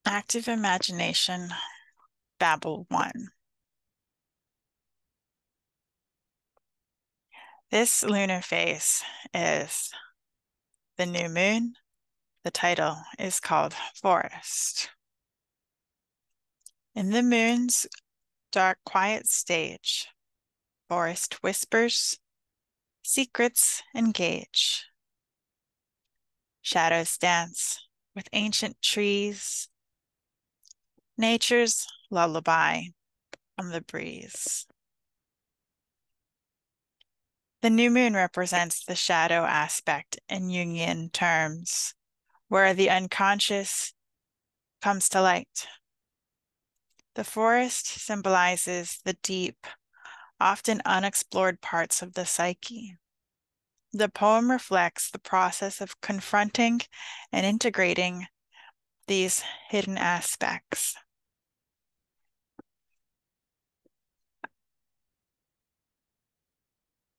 Active imagination, Babel 1. This lunar phase is the new moon. The title is called Forest. In the moon's dark, quiet stage, forest whispers, secrets engage. Shadows dance with ancient trees, nature's lullaby on the breeze. The new moon represents the shadow aspect in Jungian terms, where the unconscious comes to light. The forest symbolizes the deep, often unexplored parts of the psyche. The poem reflects the process of confronting and integrating these hidden aspects.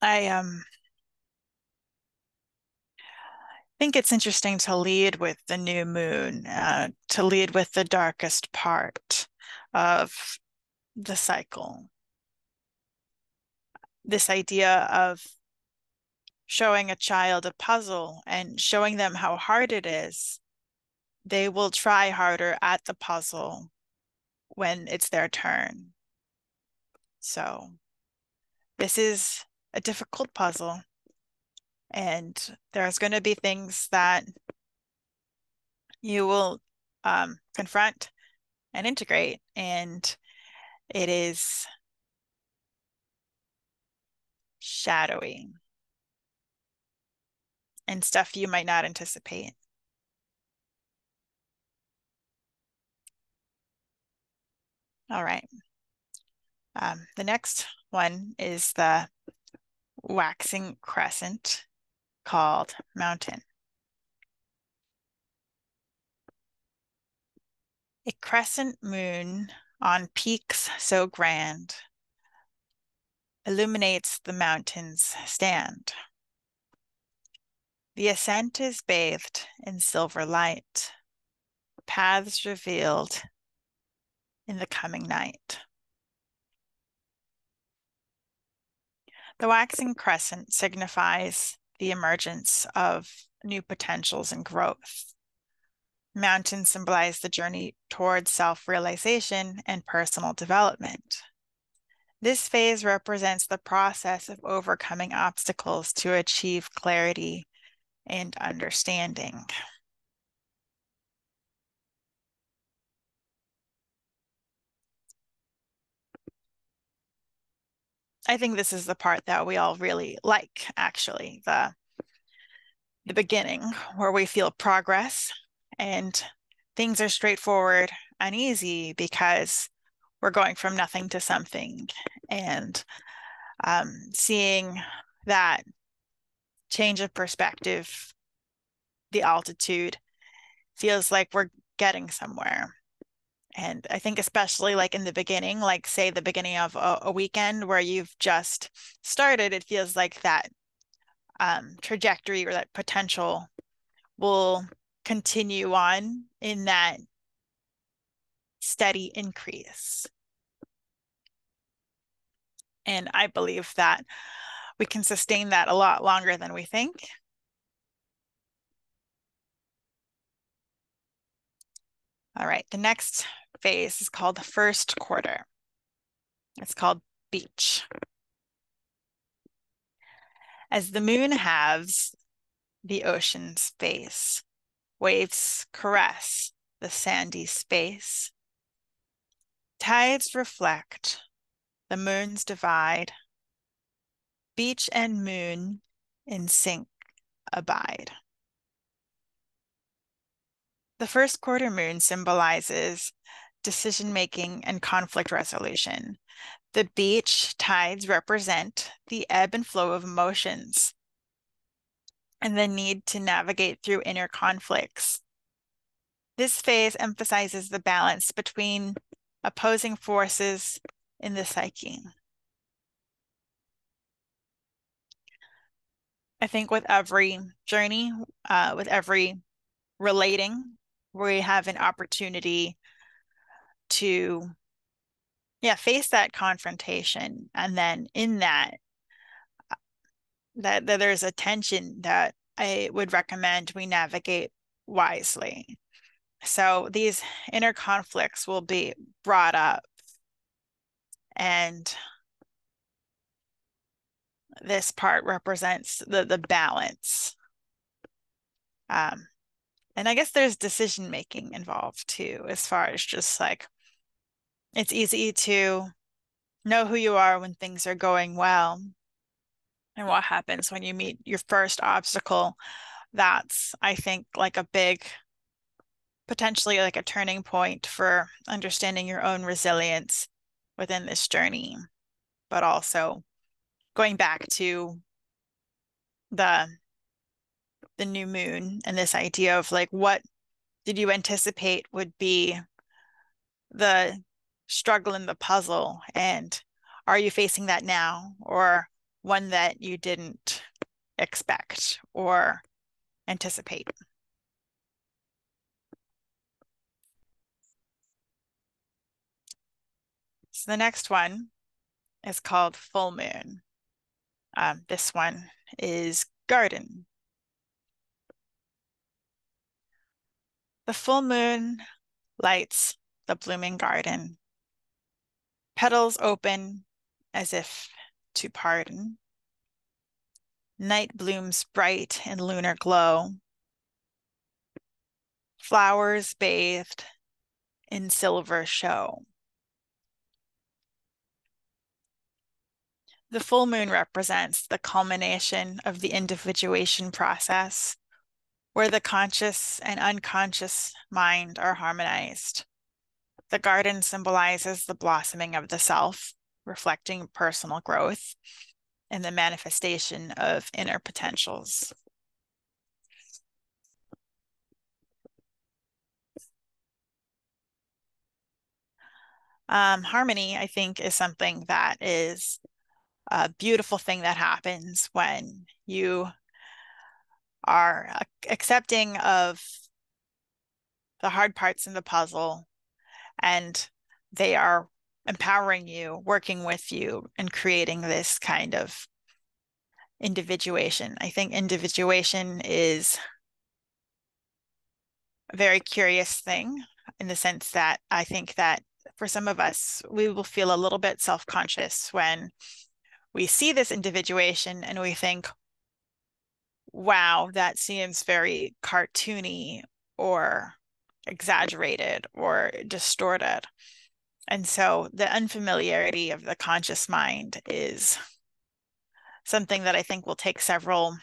I think it's interesting to lead with the new moon, to lead with the darkest part of the cycle. This idea of showing a child a puzzle and showing them how hard it is, they will try harder at the puzzle when it's their turn. So this is a difficult puzzle, and there's going to be things that you will confront and integrate, and it is shadowy and stuff you might not anticipate. All right. The next one is the waxing crescent called Mountain. A crescent moon on peaks so grand illuminates the mountain's stand. The ascent is bathed in silver light, paths revealed in the coming night. The waxing crescent signifies the emergence of new potentials and growth. Mountains symbolize the journey towards self-realization and personal development. This phase represents the process of overcoming obstacles to achieve clarity and understanding. I think this is the part that we all really like, actually, the beginning where we feel progress and things are straightforward and easy because we're going from nothing to something, and seeing that change of perspective, the altitude feels like we're getting somewhere. And I think especially like in the beginning, like say the beginning of a weekend where you've just started, it feels like that trajectory or that potential will continue on in that steady increase. And I believe that we can sustain that a lot longer than we think. All right, the next phase is called the first quarter. It's called beach. As the moon halves the ocean's face, waves caress the sandy space. Tides reflect, the moons divide. Beach and moon in sync abide. The first quarter moon symbolizes decision-making and conflict resolution. The beach tides represent the ebb and flow of emotions and the need to navigate through inner conflicts. This phase emphasizes the balance between opposing forces in the psyche. I think with every journey, with every relating, we have an opportunity to, yeah, face that confrontation. And then in that there's a tension that I would recommend we navigate wisely. So these inner conflicts will be brought up, and this part represents the balance. And I guess there's decision making involved too, as far as just like it's easy to know who you are when things are going well. And what happens when you meet your first obstacle? That's, I think, like a big, potentially like a turning point for understanding your own resilience within this journey, but also going back to the the new moon and this idea of like what did you anticipate would be the struggle in the puzzle, and are you facing that now, or one that you didn't expect or anticipate? So the next one is called full moon. This one is garden. The full moon lights the blooming garden. Petals open as if to pardon. Night blooms bright in lunar glow. Flowers bathed in silver show. The full moon represents the culmination of the individuation process, where the conscious and unconscious mind are harmonized. The garden symbolizes the blossoming of the self, reflecting personal growth and the manifestation of inner potentials. Harmony, I think, is something that is a beautiful thing that happens when you are accepting of the hard parts in the puzzle, and they are empowering you, working with you, and creating this kind of individuation. I think individuation is a very curious thing in the sense that I think that for some of us, we will feel a little bit self-conscious when we see this individuation and we think, wow, that seems very cartoony or exaggerated or distorted. And so the unfamiliarity of the conscious mind is something that I think will take several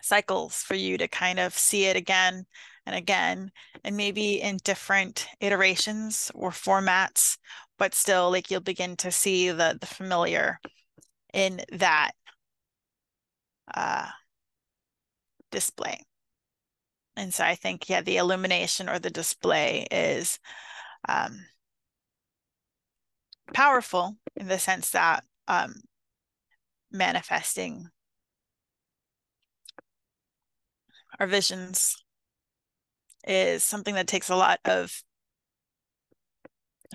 cycles for you to kind of see it again and again, and maybe in different iterations or formats, but still like you'll begin to see the familiar in that uh, display. And so I think, yeah, the illumination or the display is powerful in the sense that manifesting our visions is something that takes a lot of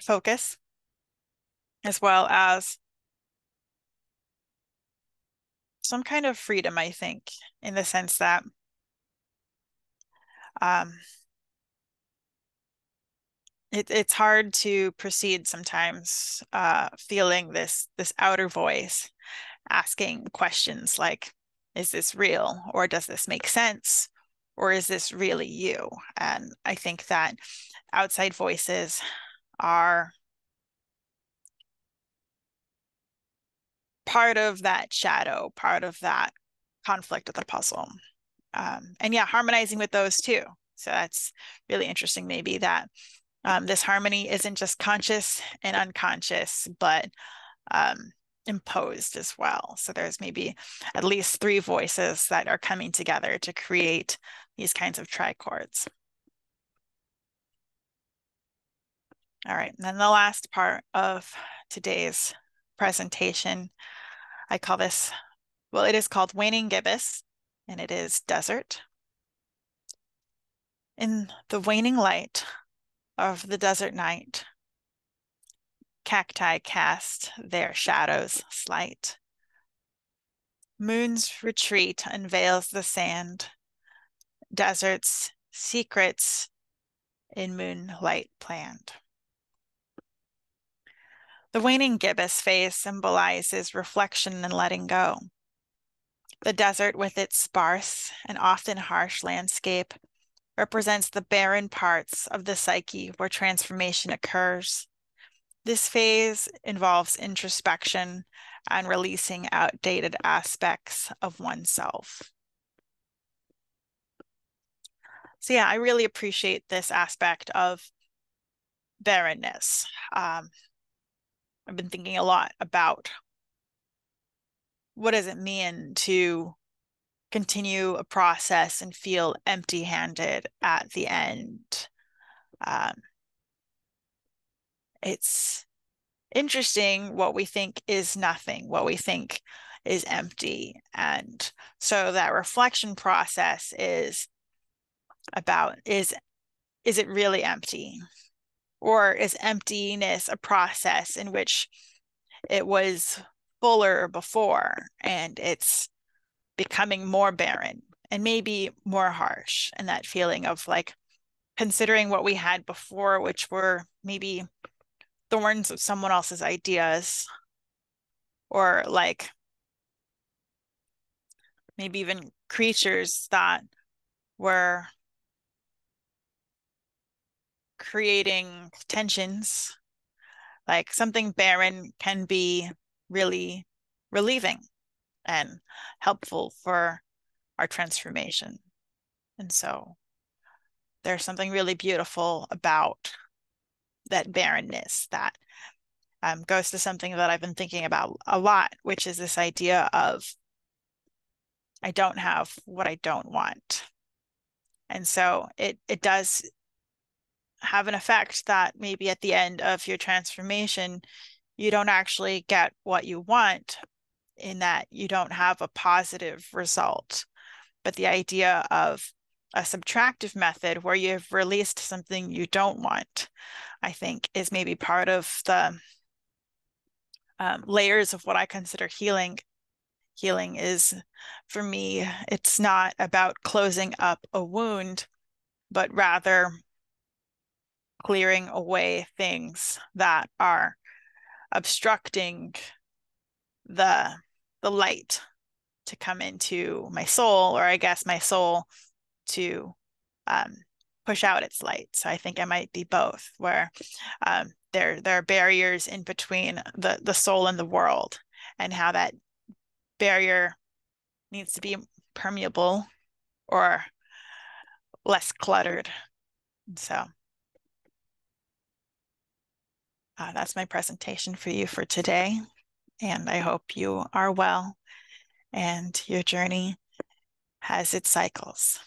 focus, as well as some kind of freedom, I think, in the sense that um, it's hard to proceed sometimes feeling this outer voice asking questions like, is this real? Or does this make sense? Or is this really you? And I think that outside voices are part of that shadow, part of that conflict of the puzzle. And yeah, harmonizing with those too. So that's really interesting, maybe that this harmony isn't just conscious and unconscious, but imposed as well. So there's maybe at least three voices that are coming together to create these kinds of trichords. All right, and then the last part of today's presentation, I call this, well, it is called waning gibbous, and it is desert. In the waning light of the desert night, cacti cast their shadows slight. Moon's retreat unveils the sand, desert's secrets in moonlight planned. The waning gibbous phase symbolizes reflection and letting go. The desert, with its sparse and often harsh landscape, represents the barren parts of the psyche where transformation occurs. This phase involves introspection and releasing outdated aspects of oneself. So yeah, I really appreciate this aspect of barrenness. I've been thinking a lot about what does it mean to continue a process and feel empty-handed at the end. It's interesting what we think is nothing, what we think is empty. And so that reflection process is about, is it really empty? Or is emptiness a process in which it was fuller before and it's becoming more barren and maybe more harsh? And that feeling of like considering what we had before, which were maybe thorns of someone else's ideas, or like maybe even creatures that were creating tensions. Like something barren can be really relieving and helpful for our transformation. And so there's something really beautiful about that barrenness that goes to something that I've been thinking about a lot, which is this idea of I don't have what I don't want. And so it does have an effect that maybe at the end of your transformation, you don't actually get what you want, in that you don't have a positive result. But the idea of a subtractive method where you've released something you don't want, I think is maybe part of the layers of what I consider healing. Healing is, for me, it's not about closing up a wound, but rather clearing away things that are obstructing the light to come into my soul, or I guess my soul to push out its light. So I think I might be both, where there are barriers in between the soul and the world, and how that barrier needs to be permeable or less cluttered. So that's my presentation for you for today. And I hope you are well and your journey has its cycles.